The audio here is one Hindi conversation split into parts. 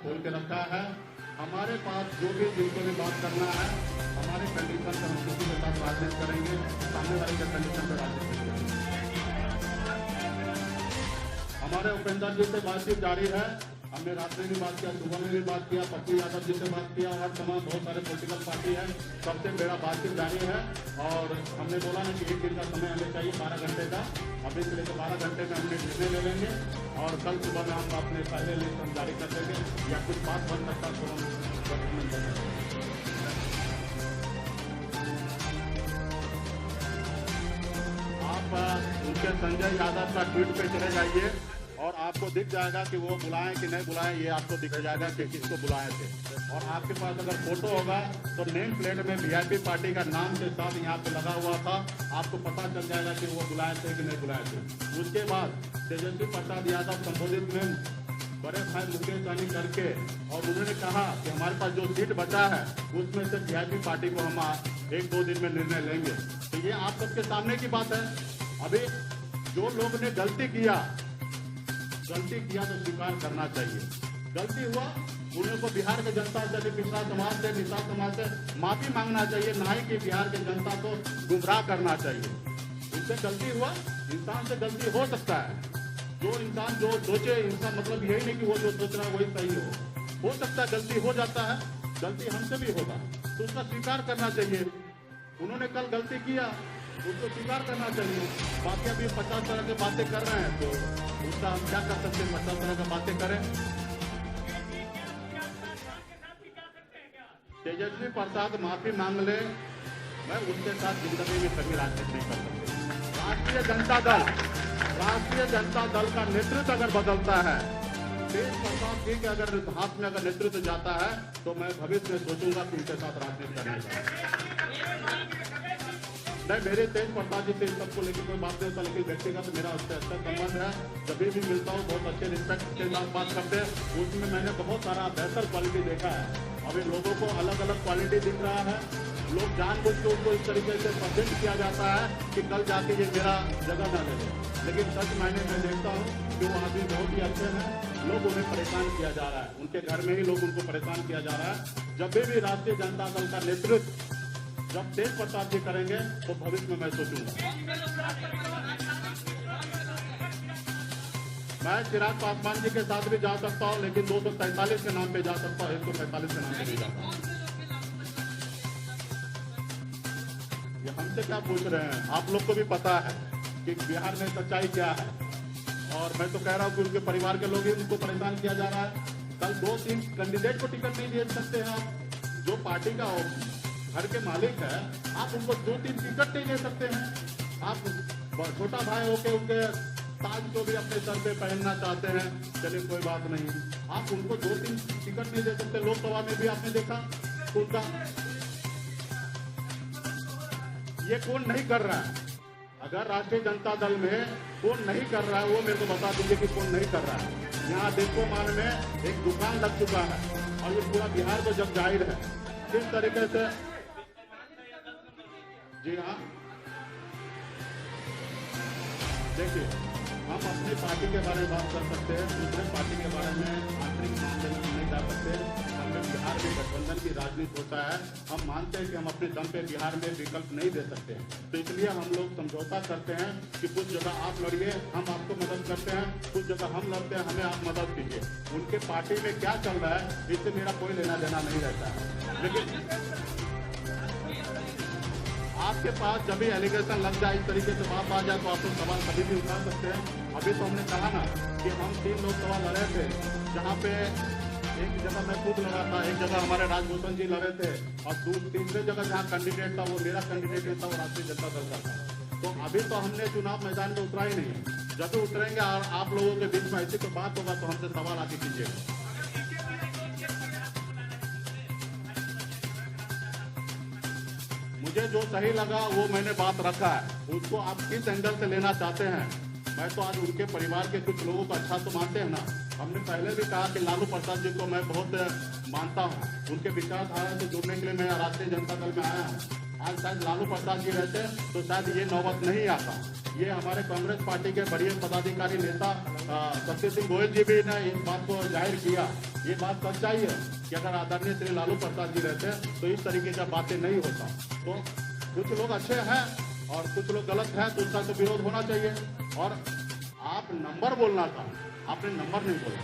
खोल के रखा है। हमारे पास जो भी जिनको भी बात करना है, हमारे कंडीशन पर हम किसी के साथ राजनीति करेंगे, सामने वाले के कंडीशन पर राजनीति करेंगे। हमारे उपेंद्र जी से बातचीत जारी है। हमने रात में भी बात किया, सुबह में भी बात किया, पप्पू यादव जी से बात किया और तमाम बहुत सारे पॉलिटिकल पार्टी है, सबसे मेरा बातचीत जारी है। और हमने बोला ना कि एक दिन का समय हमें चाहिए 12 घंटे का। अभी से लेकर 12 घंटे में हमने निर्णय ले लेंगे और कल सुबह में हम अपने पहले लिस्ट हम जारी कर देंगे, या कुछ बात बन सकता तो हम डॉक्यूमेंट देंगे। आप उनके संजय यादव का ट्वीट पे चले जाइए और आपको दिख जाएगा कि वो बुलाएं कि नहीं बुलाएं, ये आपको दिख जाएगा कि किसको बुलाए थे। और आपके पास अगर फोटो होगा तो नेम प्लेट में वीआईपी पार्टी का नाम के साथ यहाँ पे लगा हुआ था, आपको पता चल जाएगा कि वो बुलाए थे कि नहीं बुलाए थे। उसके बाद तेजस्वी प्रसाद यादव संबोधित में बड़े भाई मुकेश सहनी करके और उन्होंने कहा कि हमारे पास जो सीट बचा है उसमें से वीआईपी पार्टी को हम 1-2 दिन में निर्णय लेंगे। तो ये आप सबके सामने की बात है। अभी जो लोग ने गलती किया तो स्वीकार करना चाहिए। गलती हुआ उन्हें को बिहार के जनता से, पिछड़ा समाज से, निषाद समाज से माफी मांगना चाहिए, ना ही कि बिहार के जनता को गुमराह करना चाहिए। उनसे गलती हुआ, इंसान से गलती हो सकता है। जो इंसान जो सोचे, इंसान मतलब यही नहीं कि वो जो सोच रहा है वही सही हो सकता है, गलती हो जाता है, गलती हमसे भी होगा तो उसका स्वीकार करना चाहिए। उन्होंने कल गलती किया, उसको स्वीकार करना चाहिए। बाकी अभी 50 तरह की बातें कर रहे हैं तो उसका हम क्या कर सकते हैं? 50 तरह की बातें करें। तेजस्वी प्रसाद माफी मांग ले, मैं उनके साथ जिंदगी में कभी राजनीति नहीं कर सकता। राष्ट्रीय जनता दल का नेतृत्व अगर बदलता है, तेज प्रताप जी के अगर हाथ में अगर नेतृत्व जाता है तो मैं भविष्य में सोचूंगा कि उनके साथ राजनीति करने का। नहीं, मेरे तेज प्रताप जी से सबको लेकर कोई बात नहीं होता, लेकिन व्यक्तिगत मेरा उससे अच्छा संबंध है। जब भी मिलता हूँ बहुत अच्छे रिस्पेक्ट के साथ बात करते हैं। उसमें मैंने बहुत सारा बेहतर क्वालिटी देखा है। अभी लोगों को अलग अलग क्वालिटी दिख रहा है। लोग जानबूझ के उनको इस तरीके से प्रेजेंट किया जाता है कि कल जाके ये मेरा जगह ना ले ले, लेकिन सच मायने में देखता हूँ कि वो आदमी बहुत ही अच्छे हैं। लोग उन्हें परेशान किया जा रहा है, उनके घर में ही लोग उनको परेशान किया जा रहा है। जब भी राष्ट्रीय जनता दल का नेतृत्व जब तेज प्रताप जी करेंगे तो भविष्य में मैं सोचूंगा। मैं चिराग पासवान जी के साथ भी जा सकता हूं, लेकिन 243 के नाम पे जा सकता हूं, 145 के नाम पे नहीं जाता। ये हमसे क्या पूछ रहे हैं? आप लोग को भी पता है कि बिहार में सच्चाई क्या है। और मैं तो कह रहा हूं कि उनके परिवार के लोग ही उनको परेशान किया जा रहा है। कल 2-3 कैंडिडेट को टिकट नहीं दे सकते हैं आप। जो पार्टी का घर के मालिक है, आप उनको 2-3 टिकट नहीं दे सकते हैं। आप छोटा भाई होके उनके ताज को भी अपने सर पे पहनना चाहते हैं, चलिए कोई बात नहीं। आप उनको 2-3 टिकट नहीं दे सकते। लोकसभा में भी आपने देखा उनका, ये कौन नहीं कर रहा है? अगर राष्ट्रीय जनता दल में कौन नहीं कर रहा है वो मेरे को बता दीजिए कि कौन नहीं कर रहा है। यहाँ देखो मान में एक दुकान लग चुका है और ये पूरा बिहार को जब जाहिर है किस तरीके से। जी हाँ, देखिए हम अपनी पार्टी के बारे में बात कर सकते हैं, दूसरे पार्टी के बारे में आंतरिक मामले में नहीं जा सकते। हमें बिहार में गठबंधन की राजनीति होता है। हम मानते हैं कि हम अपने दम पे बिहार में विकल्प नहीं दे सकते, तो इसलिए हम लोग समझौता करते हैं कि कुछ जगह आप लड़िए, हम आपको मदद करते हैं, कुछ जगह हम लड़ते हैं, हमें आप मदद कीजिए। उनके पार्टी में क्या चल रहा है इससे मेरा कोई लेना देना नहीं रहता है। लेकिन आपके पास जब भी एलिगेशन लग जाए, इस तरीके से बात आ जाए तो आप लोग सवाल कभी भी उठा सकते हैं। अभी तो हमने कहा ना कि हम 3 लोकसभा लड़े थे, जहाँ पे एक जगह मैं खुद लड़ा था, एक जगह हमारे राजभूषण जी लड़े थे और तीसरे जगह जहाँ कैंडिडेट था वो मेरा कैंडिडेट था, वो राष्ट्रीय जनता दल का था। तो अभी तो हमने चुनाव मैदान में उतरा ही नहीं। जब भी उतरेंगे और आप लोगों के बीच में ऐसी कोई बात होगा तो हमसे सवाल आके कीजिएगा। मुझे जो सही लगा वो मैंने बात रखा है, उसको आप किस एंगल से लेना चाहते हैं। मैं तो आज उनके परिवार के कुछ लोगों को अच्छा तो मानते हैं ना। हमने पहले भी कहा कि लालू प्रसाद जी को मैं बहुत मानता हूँ, उनके विचारधारा से जुड़ने के लिए मैं राष्ट्रीय जनता दल में आया हूँ। आज शायद लालू प्रसाद जी रहते तो शायद ये नौबत नहीं आता। ये हमारे कांग्रेस पार्टी के बड़े पदाधिकारी नेता सत्य सिंह गोयल जी भी ने इस बात को जाहिर किया। ये बात सच्चाई है कि अगर आदरणीय श्री लालू प्रसाद जी रहते तो इस तरीके का बातें नहीं होता। तो कुछ लोग अच्छे हैं और कुछ लोग गलत हैं, तो उसका तो विरोध होना चाहिए। और आप नंबर बोलना था, आपने नंबर नहीं बोला।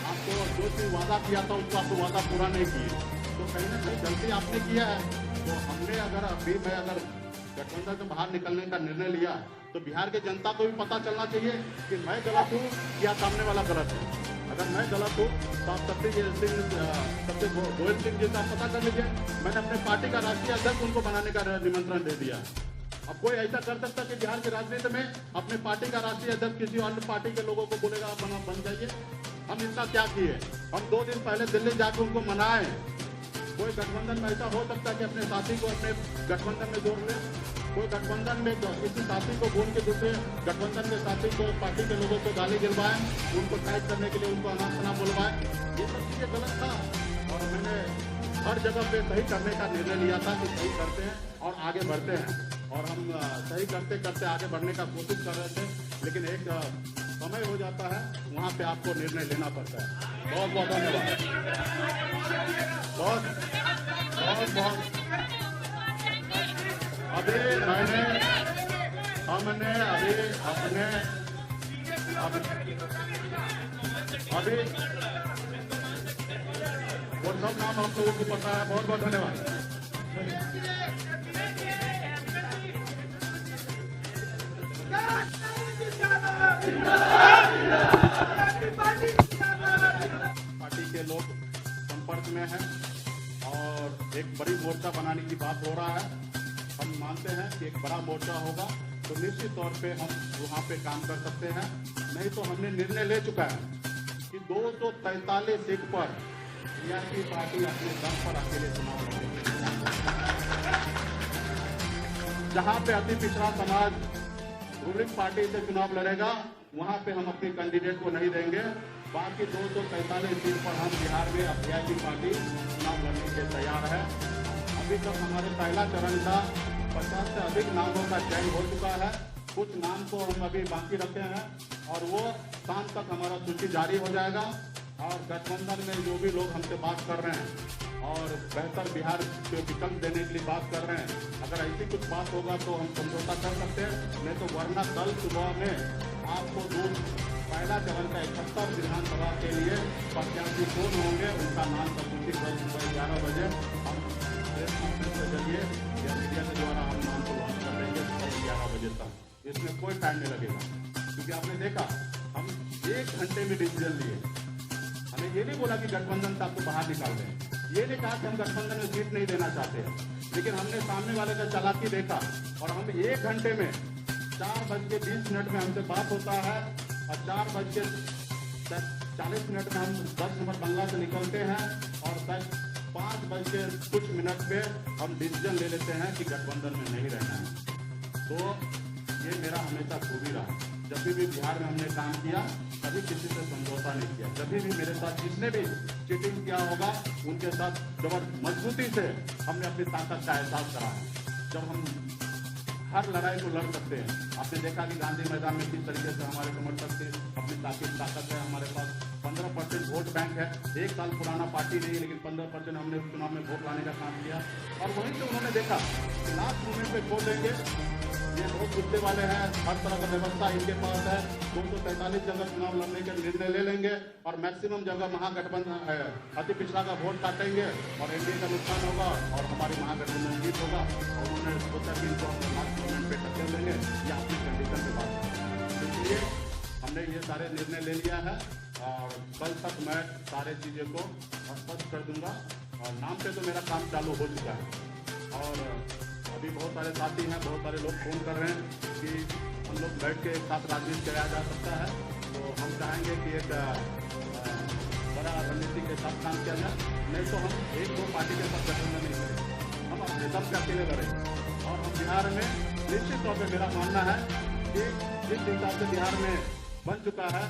आपको जो चीज वादा किया था उसको आपको वादा पूरा नहीं किए, तो कहीं ना कहीं गलती आपने किया है। तो हमने अगर अगर गठबंधन से बाहर निकलने का निर्णय लिया तो बिहार की जनता को भी पता चलना चाहिए कि मैं गलत हूँ या सामने वाला गलत है। अगर मैं गलत हूँ तो आप सत्य गोयल सिंह जी से आप पता कर लीजिए। मैंने अपने पार्टी का राष्ट्रीय अध्यक्ष उनको बनाने का निमंत्रण दे दिया। अब कोई ऐसा कर सकता कि बिहार की राजनीति में अपने पार्टी का राष्ट्रीय अध्यक्ष किसी अन्य पार्टी के लोगों को बोलेगा बन जाइए। हम इतना क्या किए, हम 2 दिन पहले दिल्ली जाकर उनको मनाए। कोई गठबंधन में ऐसा हो सकता है कि अपने साथी को अपने गठबंधन में जोड़ ले, कोई गठबंधन में किसी साथी को बोल के दूसरे गठबंधन के साथी को पार्टी के लोगों को गाली गिलवाए, उनको टाइट करने के लिए उनको अनाप बुलवाए। ये सब चीजें गलत था और मैंने हर जगह पे सही करने का निर्णय लिया था कि सही करते हैं और आगे बढ़ते हैं। और हम सही करते करते आगे बढ़ने का कोशिश कर रहे थे, लेकिन एक समय हो जाता है, वहाँ पे आपको निर्णय लेना पड़ता है। बहुत बहुत धन्यवाद। बहुत बहुत बहुत अभी हमने अभी वो सब नाम आप लोगों को पता है। बहुत बहुत धन्यवाद। पार्टी के लोग संपर्क में हैं और एक बड़ी मोर्चा बनाने की बात हो रहा है। हम मानते हैं कि एक बड़ा मोर्चा होगा तो निश्चित तौर पे हम वहाँ पे काम कर सकते हैं। नहीं तो हमने निर्णय ले चुका है कि 243 सीट पर बीआरपी पार्टी अपने दम पर अकेले चुनाव लड़ेगी। जहाँ पे अति पिछड़ा समाज रूलिंग पार्टी से चुनाव लड़ेगा, वहाँ पे हम अपने कैंडिडेट को नहीं देंगे। बाकी 243 सीट पर हम बिहार में बीआरपी पार्टी चुनाव लड़ने के तैयार है। अभी तक हमारे पहला चरण का 50 से अधिक नामों का चयन हो चुका है। कुछ नाम को हम अभी बाकी रखे हैं और वो शाम तक हमारा सूची जारी हो जाएगा। और गठबंधन में जो भी लोग हमसे बात कर रहे हैं और बेहतर बिहार के विकल्प देने के लिए बात कर रहे हैं, अगर ऐसी कुछ बात होगा तो हम समझौता कर सकते हैं। नहीं तो वरना कल सुबह में आपको पहला चरण का 71 विधानसभा के लिए प्रत्याशी कौन होंगे उनका नाम सूची कल सुबह 11 बजे हम प्रेस कॉन्फ्रेंस के जरिए या मीडिया के द्वारा हम नाम को लॉन्च कर देंगे कल 11 बजे तक। इसमें कोई टाइम नहीं लगेगा, क्योंकि आपने देखा हम 1 घंटे में डिसीजन लिए। हमें ये नहीं बोला कि गठबंधन से आपको बाहर निकाल दें, ये नहीं कहा कि हम गठबंधन में सीट नहीं देना चाहते हैं, लेकिन हमने सामने वाले का चालाकी देखा और हम 1 घंटे में 4:20 में हमसे बात होता है और 4:40 में हम 10 नंबर बंगला से निकलते हैं और 5:कुछ पे हम डिसीजन ले लेते हैं कि गठबंधन में नहीं रहना है। तो ये मेरा हमेशा खूबी रहा। जब भी बिहार में हमने काम किया कभी किसी से समझौता नहीं किया। जब भी मेरे साथ जिसने भी चीटिंग किया होगा उनके साथ जबरदस्त मजबूती से हमने अपनी ताकत का एहसास करा है। जब हम हर लड़ाई को लड़ सकते हैं। आपने देखा कि गांधी मैदान में किस तरीके से हमारे समर्थक थे, अपनी ताकत है। हमारे पास 15% वोट बैंक है। 1 साल पुराना पार्टी नहीं, लेकिन 15% हमने चुनाव में वोट लाने का काम किया। और वहीं से उन्होंने देखा कि लास्ट मोमेंट पे खो देंगे, ये बहुत गुस्से वाले हैं, हर तरह का व्यवस्था इनके पास है। 243 जगह चुनाव लड़ने के निर्णय ले लेंगे और मैक्सिमम जगह महागठबंधन अति पिछड़ा का वोट काटेंगे और एनडीए का नुकसान होगा और हमारी महागठबंधन जीत होगा। और उन्होंने सोचा कि इनको हम लास्ट मोमेंट पे टक्कर देंगे या अपनी कंडीशन पे बात करेंगे। इसलिए हमने ये सारे निर्णय ले लिया है और कल तक मैं सारे चीज़ें को स्पष्ट कर दूंगा। और नाम पे तो मेरा काम चालू हो चुका है और अभी बहुत सारे साथी हैं, बहुत सारे लोग फोन कर रहे हैं कि हम लोग बैठ के एक साथ राजनीति कराया जा सकता है। तो हम चाहेंगे कि एक बड़ा रणनीति के साथ काम किया जाए। नहीं तो हम 1-2 पार्टी के साथ गठबंधन नहीं करेंगे, हम अपने दम के अकेले लड़ेंगे। और हम बिहार में निश्चित तौर पर मेरा मानना है कि जिस हिसाब से बिहार में बन चुका है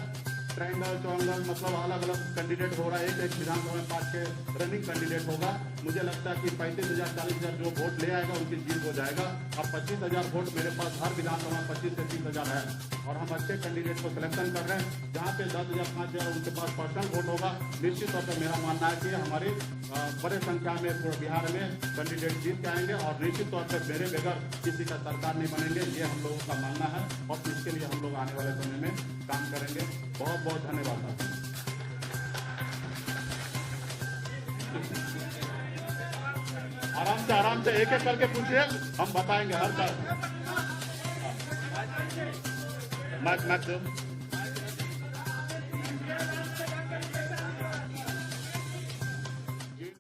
ट्रायंगल चौंगल मतलब अलग अलग कैंडिडेट हो रहा है। एक विधानसभा में 5 के रनिंग कैंडिडेट होगा। मुझे लगता है कि 35,000 40,000 जो वोट ले आएगा उनकी जीत हो जाएगा। अब 25,000 वोट मेरे पास हर विधानसभा 25 से 30,000 है और हम अच्छे कैंडिडेट को सिलेक्शन कर रहे हैं। जहाँ पे 10,000 5,000 उनके पास पर्सनल वोट होगा, निश्चित तौर पर मेरा मानना है कि हमारी बड़े संख्या में पूरे बिहार में कैंडिडेट जीत के आएंगे और निश्चित तौर पर मेरे बगैर किसी का सरकार नहीं बनेंगे। ये हम लोगों का मानना है और इसके लिए हम लोग आने वाले समय में काम करेंगे। बहुत बहुत धन्यवाद। आराम से एक एक करके पूछिए, हम बताएंगे हर बार। मैच